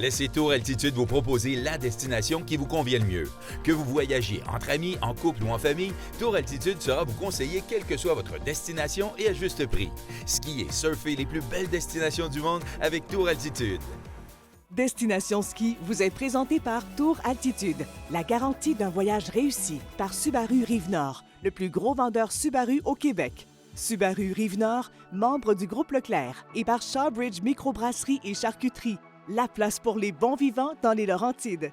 Laissez Tour Altitude vous proposer la destination qui vous convient le mieux. Que vous voyagiez entre amis, en couple ou en famille, Tour Altitude sera vous conseiller quelle que soit votre destination et à juste prix. Skier, surfer les plus belles destinations du monde avec Tour Altitude. Destination Ski vous est présenté par Tour Altitude, la garantie d'un voyage réussi par Subaru Rive-Nord, le plus gros vendeur Subaru au Québec. Subaru Rive-Nord, membre du groupe Leclerc, et par Shawbridge Microbrasserie et Charcuterie, la place pour les bons vivants dans les Laurentides.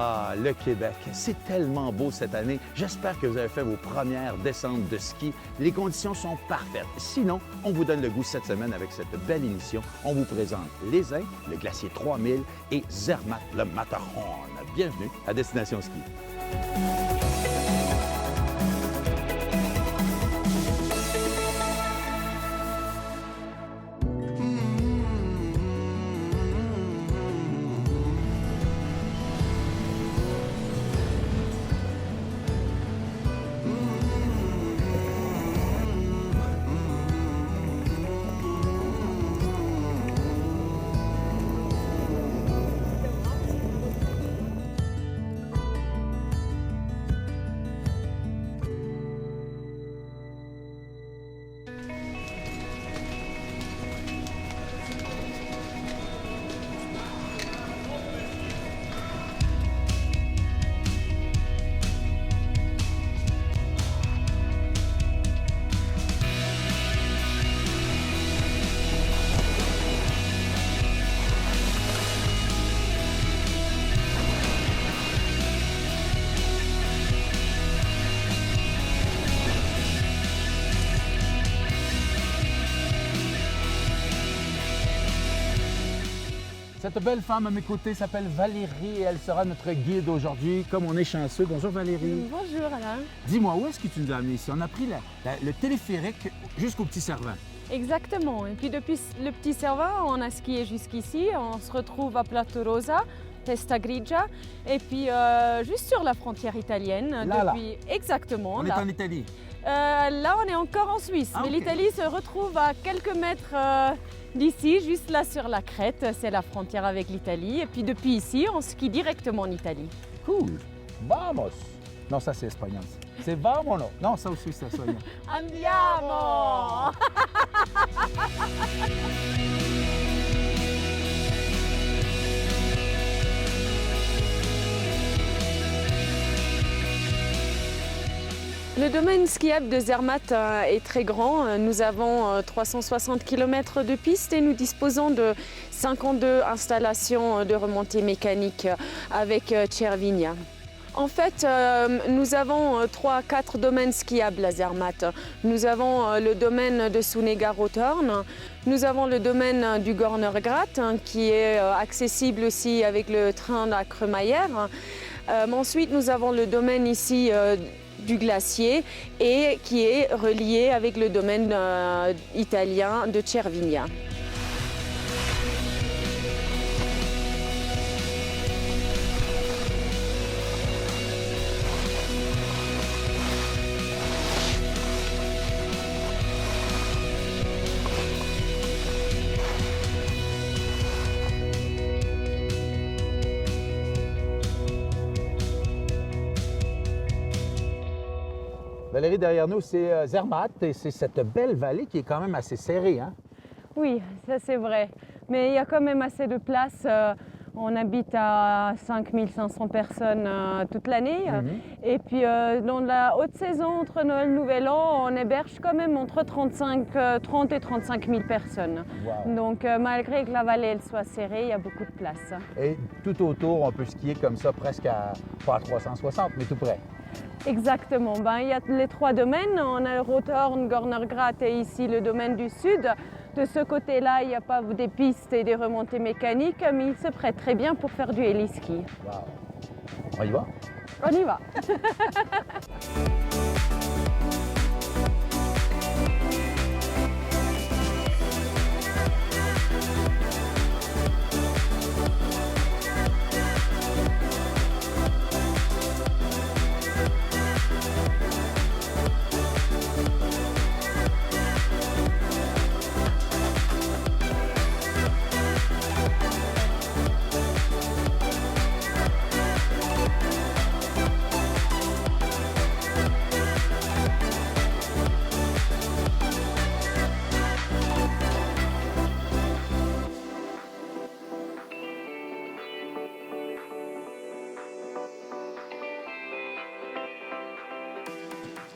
Ah, le Québec, c'est tellement beau cette année. J'espère que vous avez fait vos premières descentes de ski. Les conditions sont parfaites. Sinon, on vous donne le goût cette semaine avec cette belle émission. On vous présente les Indes, le glacier 3000 et Zermatt, le Matterhorn. Bienvenue à Destination Ski. Cette belle femme à mes côtés s'appelle Valérie et elle sera notre guide aujourd'hui, comme on est chanceux. Bonjour Valérie. Bonjour Alain. Dis-moi, où est-ce que tu nous as amené ici? On a pris le téléphérique jusqu'au Petit Cervin. Exactement. Et puis depuis le Petit Cervin, on a skié jusqu'ici. On se retrouve à Plato Rosa, Testa Grigia, et puis juste sur la frontière italienne. Là. Exactement. On est en Italie. Là, on est encore en Suisse. Ah, mais ok. l'Italie se retrouve à quelques mètres d'ici, juste là sur la crête. C'est la frontière avec l'Italie. Et puis depuis ici, on skie directement en Italie. Cool. Vamos. Non, ça c'est espagnol. C'est vamonos. Non, ça aussi c'est espagnol. Andiamo! Le domaine skiable de Zermatt est très grand. Nous avons 360 km de pistes et nous disposons de 52 installations de remontée mécanique avec Cervinia. En fait, nous avons 3-4 domaines skiables à Zermatt. Nous avons le domaine de Sunega-Rothorn, nous avons le domaine du Gornergrat qui est accessible aussi avec le train à Crémaillère. Ensuite, nous avons le domaine ici du glacier et qui est relié avec le domaine italien de Cervinia. Valérie, derrière nous, c'est Zermatt et c'est cette belle vallée qui est quand même assez serrée, hein? Oui, ça c'est vrai. Mais il y a quand même assez de place. On habite à 5500 personnes toute l'année. Et puis dans la haute saison, entre Noël et Nouvel An, on héberge quand même entre 30 et 35 000 personnes. Wow. Donc malgré que la vallée elle soit serrée, il y a beaucoup de place. Et tout autour, on peut skier comme ça, presque pas à 360, mais tout près. Exactement. Il y a les 3 domaines. On a le Rothorn, Gornergrat et ici le domaine du sud. De ce côté-là, il n'y a pas des pistes et des remontées mécaniques, mais il se prête très bien pour faire du héliski. Wow. On y va? On y va.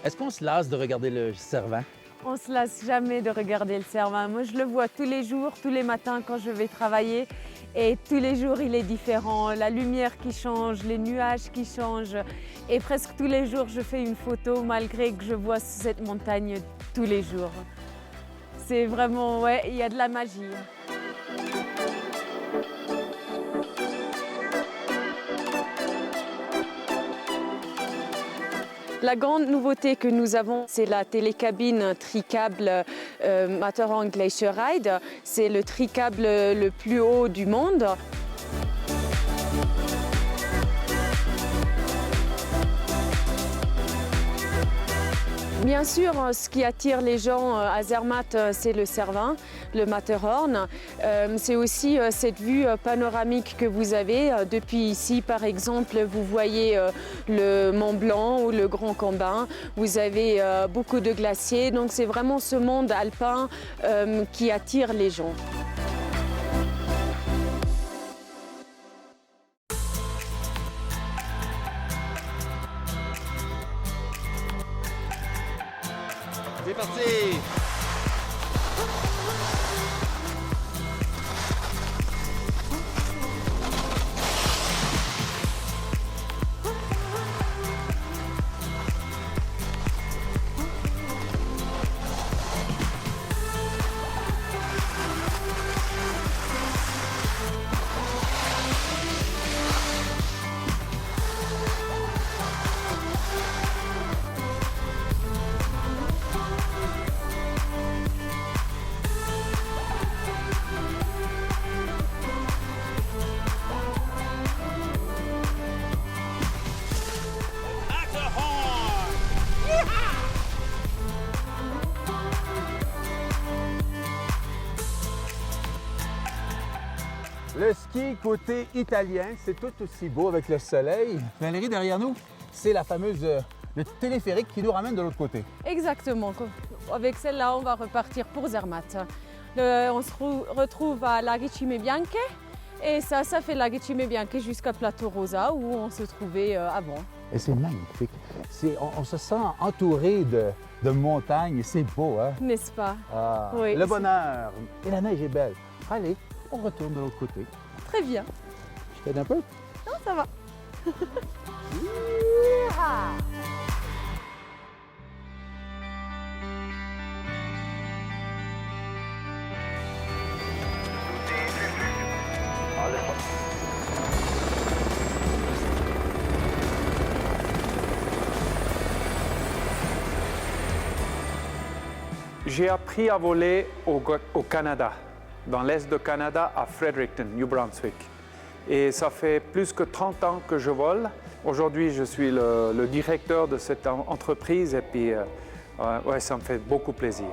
Est-ce qu'on se lasse de regarder le Cervin? On ne se lasse jamais de regarder le Cervin. Moi, je le vois tous les jours, tous les matins quand je vais travailler. Et tous les jours, il est différent. La lumière qui change, les nuages qui changent. Et presque tous les jours, je fais une photo malgré que je vois cette montagne tous les jours. C'est vraiment, ouais, il y a de la magie. La grande nouveauté que nous avons, c'est la télécabine tricable Matterhorn Glacier Ride. C'est le tricable le plus haut du monde. Bien sûr, ce qui attire les gens à Zermatt, c'est le Cervin, le Matterhorn. C'est aussi cette vue panoramique que vous avez. Depuis ici, par exemple, vous voyez le Mont Blanc ou le Grand Combin. Vous avez beaucoup de glaciers. Donc c'est vraiment ce monde alpin qui attire les gens. C'est parti! Le ski côté italien, c'est tout aussi beau avec le soleil. Valérie, derrière nous, c'est la fameuse le téléphérique qui nous ramène de l'autre côté. Exactement. Avec celle-là, on va repartir pour Zermatt. On se retrouve à Laghi Bianche et ça fait Laghi Bianche jusqu'à Plateau Rosa où on se trouvait avant. Et c'est magnifique. On se sent entouré de montagnes. C'est beau, hein? N'est-ce pas? Ah, Oui, le bonheur. Et la neige est belle. Allez, on retourne de l'autre côté. Très bien. Je t'aide un peu? Non, ça va. J'ai appris à voler au Canada, dans l'est du Canada, à Fredericton, New Brunswick. Et ça fait plus que 30 ans que je vole. Aujourd'hui, je suis le directeur de cette entreprise et puis ouais, ça me fait beaucoup plaisir.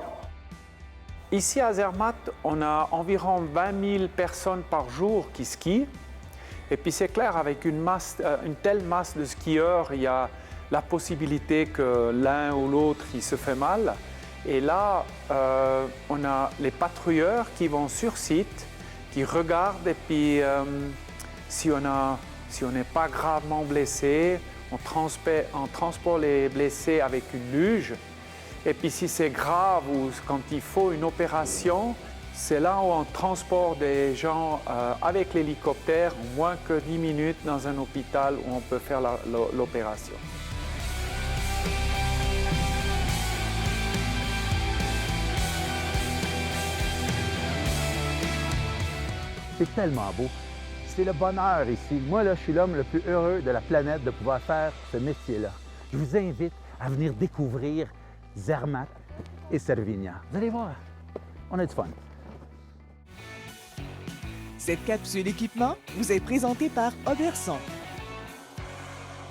Ici à Zermatt, on a environ 20 000 personnes par jour qui skient. Et puis c'est clair, avec une telle masse de skieurs, il y a la possibilité que l'un ou l'autre il se fait mal. Et là, on a les patrouilleurs qui vont sur site, qui regardent et puis si on n'est pas gravement blessé, on transporte les blessés avec une luge. Et puis si c'est grave ou quand il faut une opération, c'est là où on transporte des gens avec l'hélicoptère en moins que 10 minutes dans un hôpital où on peut faire l'opération. C'est tellement beau. C'est le bonheur ici. Moi, là, je suis l'homme le plus heureux de la planète de pouvoir faire ce métier-là. Je vous invite à venir découvrir Zermatt et Cervinia. Vous allez voir, on a du fun. Cette capsule équipement vous est présentée par Oberson.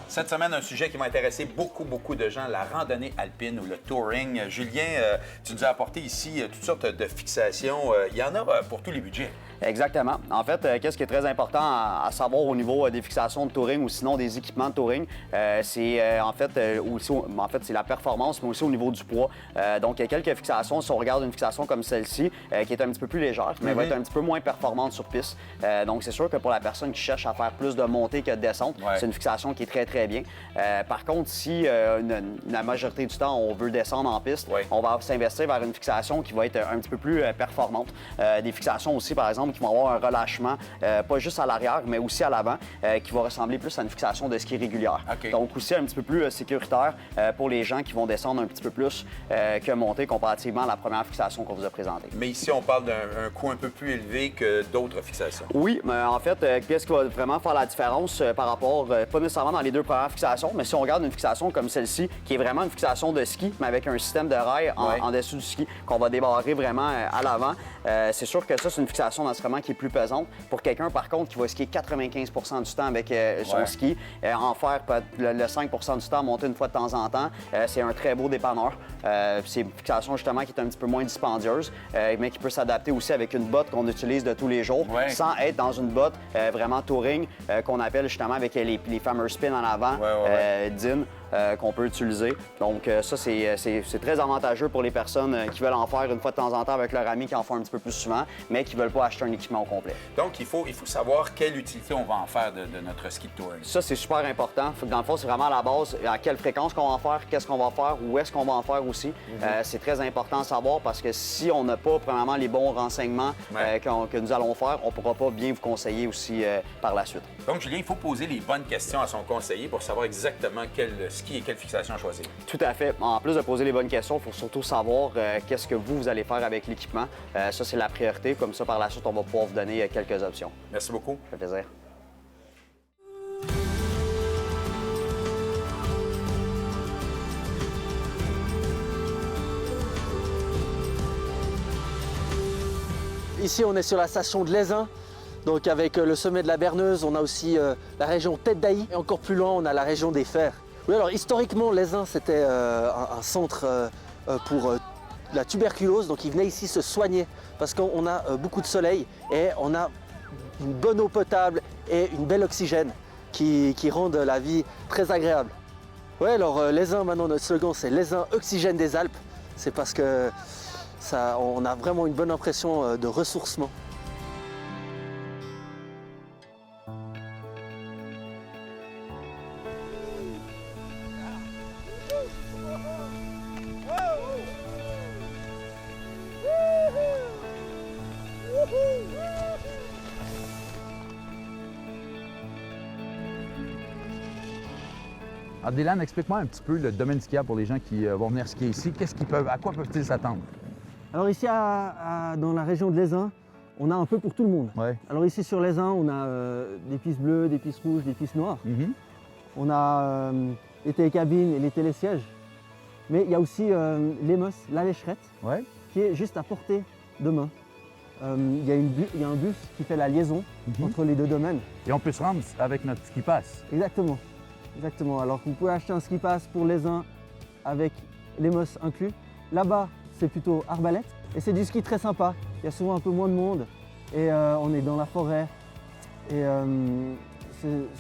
Cette semaine, un sujet qui va intéresser beaucoup de gens, la randonnée alpine ou le touring. Julien, tu nous as apporté ici toutes sortes de fixations. Il y en a pour tous les budgets. Exactement. En fait, qu'est-ce qui est très important à savoir au niveau des fixations de touring ou sinon des équipements de touring, c'est en fait c'est la performance, mais aussi au niveau du poids. Donc, il y a quelques fixations. Si on regarde une fixation comme celle-ci, qui est un petit peu plus légère, mais va être un petit peu moins performante sur piste. Donc, c'est sûr que pour la personne qui cherche à faire plus de montée que de descente, c'est une fixation qui est très, très bien. Par contre, si la majorité du temps, on veut descendre en piste, on va s'investir vers une fixation qui va être un petit peu plus performante. Des fixations aussi, par exemple, qui vont avoir un relâchement, pas juste à l'arrière, mais aussi à l'avant, qui va ressembler plus à une fixation de ski régulière. Donc aussi un petit peu plus sécuritaire pour les gens qui vont descendre un petit peu plus que monter comparativement à la première fixation qu'on vous a présentée. Mais ici, on parle d'un coût un peu plus élevé que d'autres fixations. Oui, mais en fait, qu'est-ce qui va vraiment faire la différence par rapport, pas nécessairement dans les deux premières fixations, mais si on regarde une fixation comme celle-ci, qui est vraiment une fixation de ski, mais avec un système de rail en dessous du ski, qu'on va débarrer vraiment à l'avant, c'est sûr que ça, c'est une fixation d'instrument qui est plus pesante. Pour quelqu'un, par contre, qui va skier 95 du temps avec son ski, en faire le 5 du temps, monter une fois de temps en temps, c'est un très beau dépanneur. C'est une fixation, justement, qui est un petit peu moins dispendieuse, mais qui peut s'adapter aussi avec une botte qu'on utilise de tous les jours, sans être dans une botte vraiment touring, qu'on appelle justement avec les fameux spins en avant, DIN. Qu'on peut utiliser. Donc ça, c'est très avantageux pour les personnes qui veulent en faire une fois de temps en temps avec leur ami qui en font un petit peu plus souvent, mais qui ne veulent pas acheter un équipement au complet. Donc, il faut savoir quelle utilité on va en faire de notre ski de touring. Ça, c'est super important. Dans le fond, c'est vraiment à la base, à quelle fréquence qu'on va en faire, qu'est-ce qu'on va faire, où est-ce qu'on va en faire aussi. C'est très important à savoir parce que si on n'a pas, premièrement, les bons renseignements que nous allons faire, on ne pourra pas bien vous conseiller aussi par la suite. Donc, Julien, il faut poser les bonnes questions à son conseiller pour savoir exactement quel ski et quelle fixation choisir. Tout à fait. En plus de poser les bonnes questions, il faut surtout savoir qu'est-ce que vous allez faire avec l'équipement. Ça, c'est la priorité. Comme ça, par la suite, on va pouvoir vous donner quelques options. Merci beaucoup. Ça fait plaisir. Ici, on est sur la station de Lézin. Donc avec le sommet de la Berneuse, on a aussi la région Tête d'Ailly. Et encore plus loin, on a la région des Fers. Oui, alors historiquement, Lézin, c'était un centre pour la tuberculose. Donc ils venaient ici se soigner parce qu'on a beaucoup de soleil et on a une bonne eau potable et une belle oxygène qui rendent la vie très agréable. Oui, alors Lézin, maintenant notre slogan, c'est Lézin Oxygène des Alpes. C'est parce que on a vraiment une bonne impression de ressourcement. Alors, Dylan, explique-moi un petit peu le domaine skiable pour les gens qui vont venir skier ici. À quoi peuvent-ils s'attendre? Alors ici, dans la région de Lézin, on a un peu pour tout le monde. Ouais. Alors ici sur Lézin, on a des pistes bleues, des pistes rouges, des pistes noires. On a les télécabines et les télésièges. Mais il y a aussi l'Emos, la lécherette, qui est juste à portée de main. Il y a un bus qui fait la liaison entre les deux domaines. Et on peut se rendre avec notre ski pass. Exactement. Exactement. Alors vous pouvez acheter un ski pass pour Lézin avec l'Emos inclus. Là-bas, c'est plutôt arbalète. Et c'est du ski très sympa. Il y a souvent un peu moins de monde. Et on est dans la forêt. Et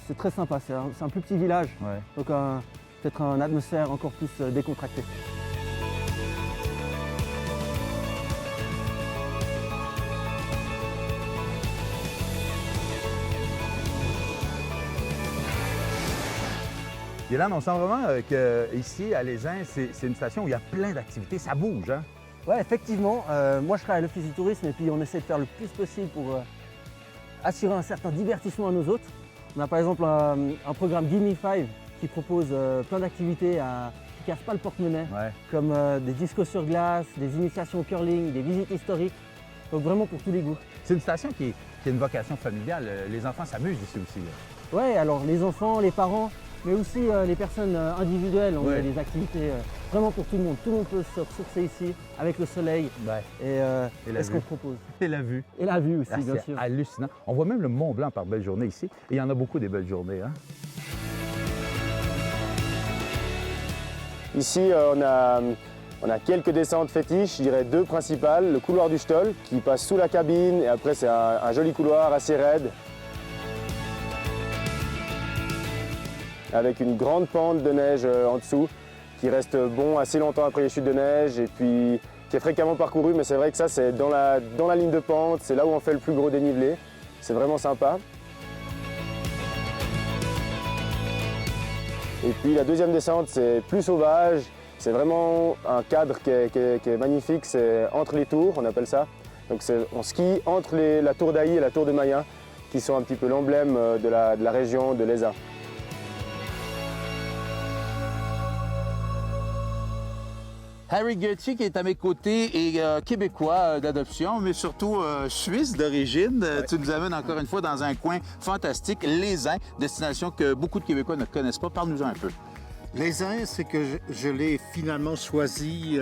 c'est très sympa. C'est un plus petit village. Donc peut-être une atmosphère encore plus décontractée. Dylan, on sent vraiment qu'ici, à Lézin, c'est une station où il y a plein d'activités. Ça bouge, hein? Oui, effectivement. Moi, je travaille à l'Office du tourisme et puis on essaie de faire le plus possible pour assurer un certain divertissement à nos hôtes. On a par exemple un programme Give Me 5 qui propose plein d'activités qui ne cassent pas le porte-monnaie, comme des discos sur glace, des initiations au curling, des visites historiques. Donc vraiment pour tous les goûts. C'est une station qui a une vocation familiale. Les enfants s'amusent ici aussi. Oui, alors les enfants, les parents, mais aussi les personnes individuelles. On a des activités vraiment pour tout le monde. Tout le monde peut se ressourcer ici avec le soleil et ce qu'on propose. Et la vue. Et la vue aussi, bien sûr. C'est hallucinant. On voit même le Mont Blanc par belle journée ici. Et il y en a beaucoup des belles journées. Hein? Ici, on a On a quelques descentes fétiches, je dirais 2 principales. Le couloir du Stoll qui passe sous la cabine et après c'est un joli couloir assez raide. Avec une grande pente de neige en dessous qui reste bon assez longtemps après les chutes de neige et puis qui est fréquemment parcouru. Mais c'est vrai que ça c'est dans la ligne de pente, c'est là où on fait le plus gros dénivelé. C'est vraiment sympa. Et puis la deuxième descente c'est plus sauvage. C'est vraiment un cadre qui est magnifique, c'est entre les tours, on appelle ça. Donc on skie entre la tour d'Ailly et la tour de Mayen, qui sont un petit peu l'emblème de la région de l'Esa. Harry Goethe qui est à mes côtés et québécois d'adoption, mais surtout suisse d'origine. Ouais. Tu nous amènes encore une fois dans un coin fantastique, l'Aisin, destination que beaucoup de Québécois ne connaissent pas. Parle-nous-en un peu. L'Aisin, c'est que je l'ai finalement choisi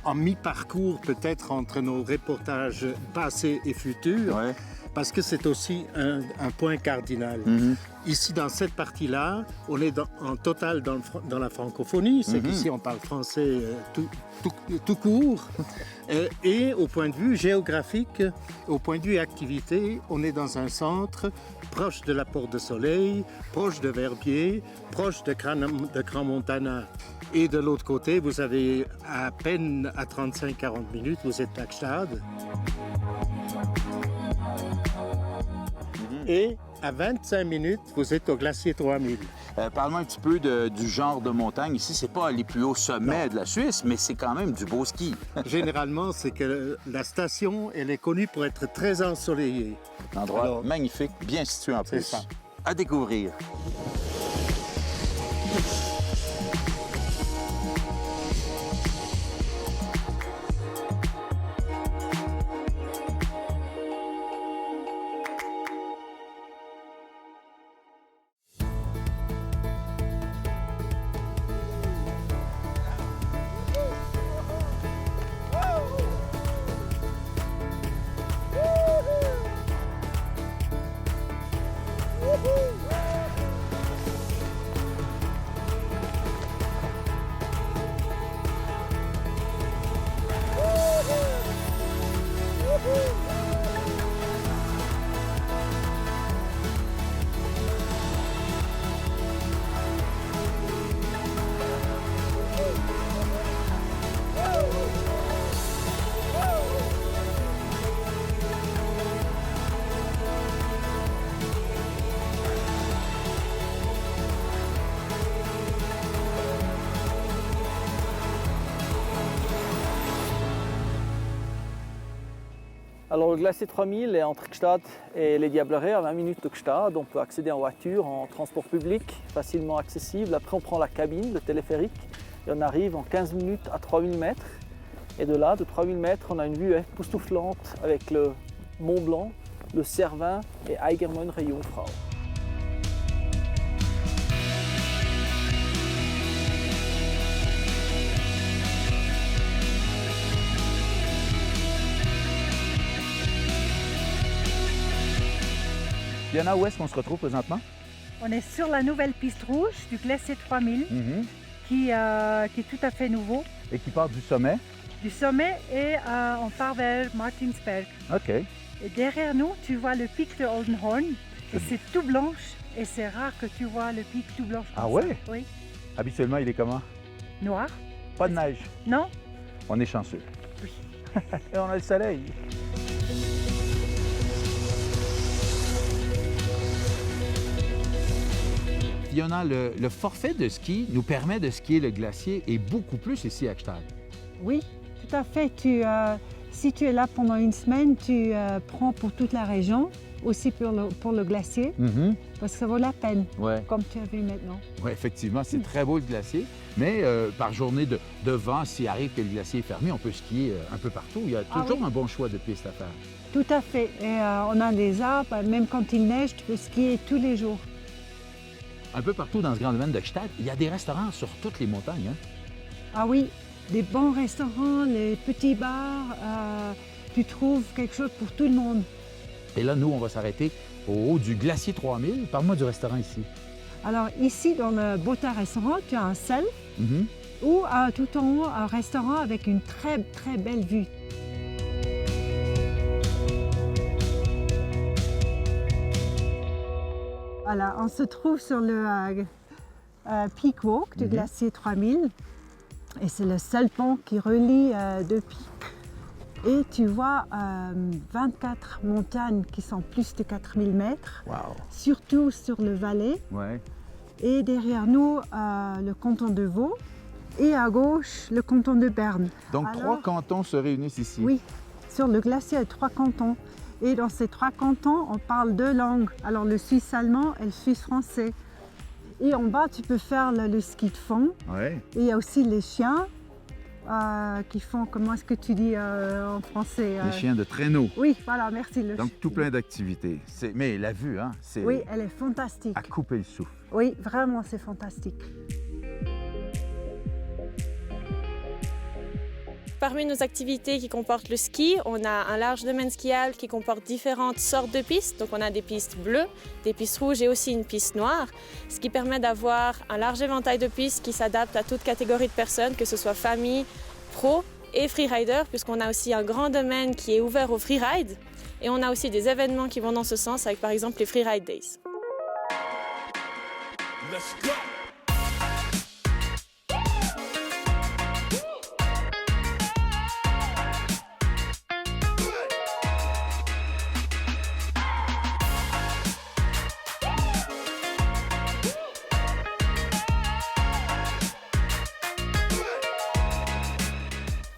en mi-parcours peut-être entre nos reportages passés et futurs, ouais. Parce que c'est aussi un point cardinal. Mm-hmm. Ici, dans cette partie-là, on est en total dans la francophonie, c'est qu'ici on parle français tout court. Et au point de vue géographique, au point de vue activité, on est dans un centre proche de la Porte de Soleil, proche de Verbier, proche de Crans-Montana. Et de l'autre côté, vous avez à peine à 35-40 minutes, vous êtes à Gstaad. Et à 25 minutes, vous êtes au glacier 3000. Parle-moi un petit peu du genre de montagne. Ici, c'est pas les plus hauts sommets de la Suisse, mais c'est quand même du beau ski. Généralement, c'est que la station, elle est connue pour être très ensoleillée. Un endroit magnifique, bien situé en plus. Ça. À découvrir. Alors le glacier 3000 est entre Gstaad et les Diablerets, à 20 minutes de Gstaad. On peut accéder en voiture, en transport public, facilement accessible. Après on prend la cabine, le téléphérique, et on arrive en 15 minutes à 3000 mètres. Et de là, de 3000 mètres, on a une vue époustouflante avec le Mont Blanc, le Cervin et Eigermön-Jungfrau. Fiona, où est-ce qu'on se retrouve présentement? On est sur la nouvelle piste rouge du glacier 3000 qui est tout à fait nouveau. Et qui part du sommet? Du sommet et on part vers Martinsberg. OK. Et derrière nous, tu vois le pic de Oldenhorn et c'est tout blanche et c'est rare que tu vois le pic tout blanche. Ah ouais? Oui. Habituellement, il est comment? Noir. Pas de neige? Non. On est chanceux. Oui. Et on a le soleil. Fiona, le forfait de ski nous permet de skier le glacier et beaucoup plus ici à Gstaad. Oui, tout à fait. Si tu es là pendant une semaine, tu prends pour toute la région, aussi pour le glacier, parce que ça vaut la peine, comme tu as vu maintenant. Oui, effectivement, c'est très beau le glacier, mais par journée de vent, s'il arrive que le glacier est fermé, on peut skier un peu partout. Il y a toujours un bon choix de pistes à faire. Tout à fait. Et on a des arbres, même quand il neige, tu peux skier tous les jours. Un peu partout dans ce grand domaine de Gstaad, il y a des restaurants sur toutes les montagnes. Hein? Ah oui, des bons restaurants, les petits bars, tu trouves quelque chose pour tout le monde. Et là, nous, on va s'arrêter au haut du glacier 3000. Parle-moi du restaurant ici. Alors ici, dans le Bota Restaurant, tu as un self ou tout en haut, un restaurant avec une très très belle vue. Voilà, on se trouve sur le Peak Walk du glacier 3000 et c'est le seul pont qui relie deux pics. Et tu vois 24 montagnes qui sont plus de 4000 mètres, surtout sur le Valais. Ouais. Et derrière nous, le canton de Vaud et à gauche, le canton de Berne. Donc alors, 3 cantons se réunissent ici? Oui, sur le glacier, il y a 3 cantons. Et dans ces 3 cantons, on parle 2 langues. Alors le suisse-allemand et le suisse-français. Et en bas, tu peux faire le ski de fond. Ouais. Et il y a aussi les chiens qui font, comment est-ce que tu dis en français Les chiens de traîneau. Oui, voilà, merci. Donc tout plein d'activités. Mais la vue, hein, c'est... Oui, elle est fantastique. À couper le souffle. Oui, vraiment, c'est fantastique. Parmi nos activités qui comportent le ski, on a un large domaine skiable qui comporte différentes sortes de pistes. Donc on a des pistes bleues, des pistes rouges et aussi une piste noire, ce qui permet d'avoir un large éventail de pistes qui s'adaptent à toute catégorie de personnes, que ce soit famille, pro et freerider, puisqu'on a aussi un grand domaine qui est ouvert au freeride. Et on a aussi des événements qui vont dans ce sens, avec par exemple les Freeride Days. Let's go.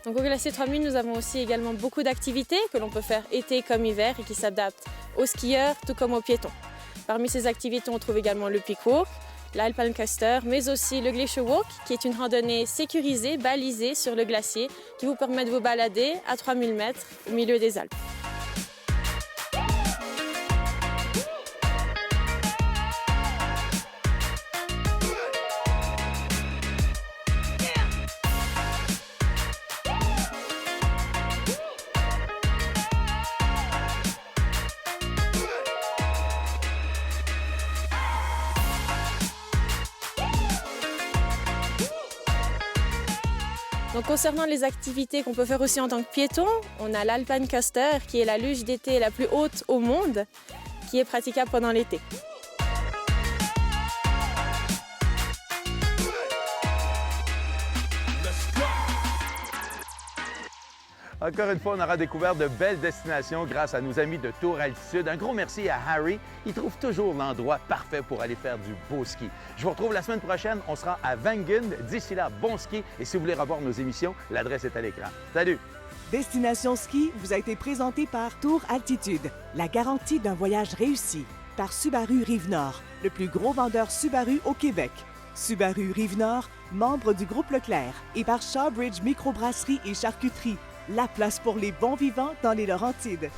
Donc au glacier 3000, nous avons aussi également beaucoup d'activités que l'on peut faire été comme hiver et qui s'adaptent aux skieurs tout comme aux piétons. Parmi ces activités, on trouve également le Peak Walk, l'Alpencaster, mais aussi le Glacier Walk, qui est une randonnée sécurisée, balisée sur le glacier, qui vous permet de vous balader à 3000 mètres au milieu des Alpes. Donc, concernant les activités qu'on peut faire aussi en tant que piéton, on a l'Alpencaster qui est la luge d'été la plus haute au monde, qui est praticable pendant l'été. Encore une fois, on aura découvert de belles destinations grâce à nos amis de Tour Altitude. Un gros merci à Harry. Il trouve toujours l'endroit parfait pour aller faire du beau ski. Je vous retrouve la semaine prochaine. On sera à Wengen. D'ici là, bon ski. Et si vous voulez revoir nos émissions, l'adresse est à l'écran. Salut! Destination Ski vous a été présenté par Tour Altitude, la garantie d'un voyage réussi. Par Subaru Rive-Nord, le plus gros vendeur Subaru au Québec. Subaru Rive-Nord, membre du groupe Leclerc. Et par Shawbridge Microbrasserie et Charcuterie, la place pour les bons vivants dans les Laurentides.